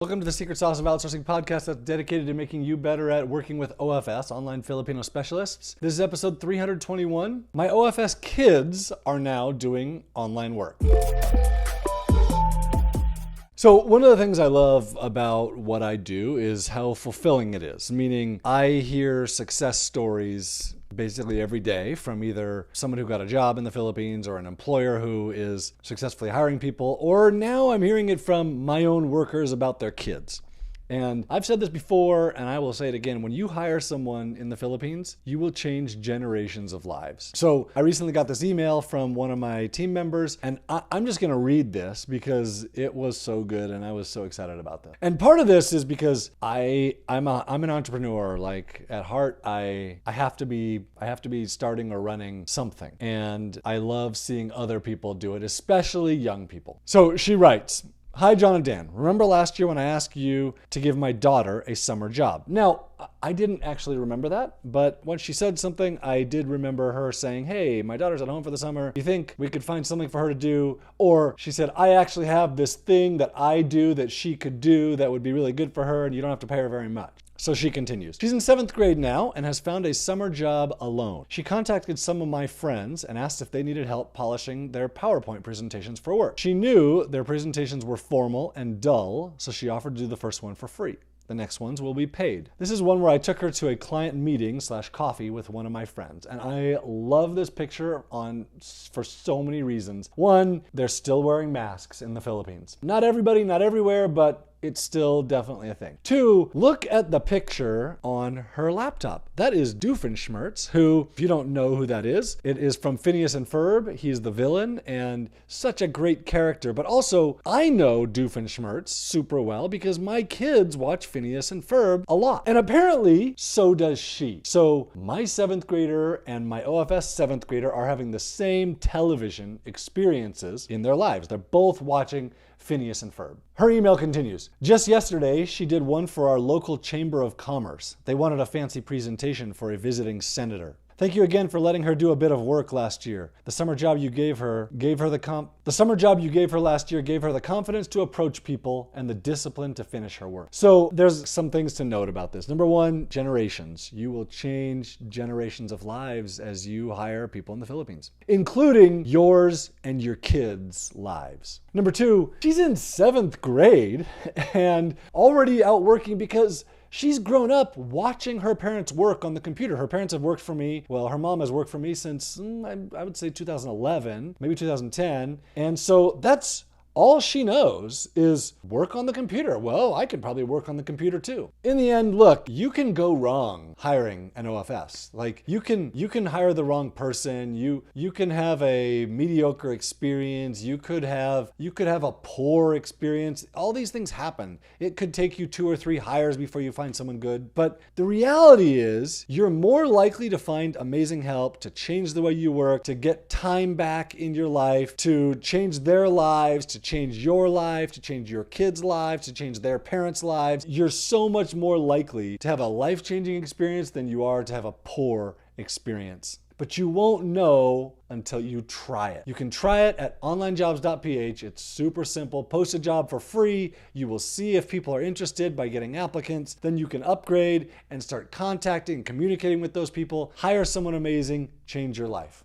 Welcome to the Secret Sauce of Outsourcing podcast that's dedicated to making you better at working with OFS, Online Filipino Specialists. This is episode 321. My OFS kids are now doing online work. So one of the things I love about what I do is how fulfilling it is, meaning I hear success stories basically every day from either someone who got a job in the Philippines or an employer who is successfully hiring people, or now I'm hearing it from my own workers about their kids. And I've said this before, and I will say it again. When you hire someone in the Philippines, you will change generations of lives. So I recently got this email from one of my team members, and I'm just going to read this because it was so good, and I was so excited about this. And part of this is because I'm an entrepreneur. Like at heart, I have to be starting or running something, and I love seeing other people do it, especially young people. So she writes. Hi, John and Dan. Remember last year when I asked you to give my daughter a summer job? Now, I didn't actually remember that, but when she said something, I did remember her saying, hey, my daughter's at home for the summer. You think we could find something for her to do? Or she said, I actually have this thing that I do that she could do that would be really good for her, and you don't have to pay her very much. So she continues. She's in 7th grade now and has found a summer job alone. She contacted some of my friends and asked if they needed help polishing their PowerPoint presentations for work. She knew their presentations were formal and dull, so she offered to do the first one for free. The next ones will be paid. This is one where I took her to a client meeting / coffee with one of my friends. And I love this picture for so many reasons. One, they're still wearing masks in the Philippines. Not everybody, not everywhere, but it's still definitely a thing. 2, look at the picture on her laptop. That is Doofenshmirtz, who, if you don't know who that is, it is from Phineas and Ferb. He's the villain and such a great character. But also, I know Doofenshmirtz super well because my kids watch Phineas and Ferb a lot. And apparently, so does she. So my 7th grader and my OFS 7th grader are having the same television experiences in their lives. They're both watching Phineas and Ferb. Her email continues. Just yesterday, she did one for our local Chamber of Commerce. They wanted a fancy presentation for a visiting senator. Thank you again for letting her do a bit of work last year. The summer job you gave her last year gave her the confidence to approach people and the discipline to finish her work. So there's some things to note about this. Number 1, generations. You will change generations of lives as you hire people in the Philippines, including yours and your kids' lives. Number 2, she's in 7th grade and already out working because she's grown up watching her parents work on the computer. Her parents have worked for me. Well, her mom has worked for me since, I would say 2011, maybe 2010. And so that's all she knows is work on the computer. Well, I could probably work on the computer too. In the end, look, you can go wrong hiring an OFS. Like you can hire the wrong person. You can have a mediocre experience. You could have a poor experience. All these things happen. It could take you 2 or 3 hires before you find someone good. But the reality is you're more likely to find amazing help, to change the way you work, to get time back in your life, to change their lives, to change your life, to change your kids' lives, to change their parents' lives. You're so much more likely to have a life-changing experience than you are to have a poor experience. But you won't know until you try it. You can try it at Onlinejobs.ph. It's super simple. Post a job for free. You will see if people are interested by getting applicants. Then you can upgrade and start contacting and communicating with those people. Hire someone amazing. Change your life.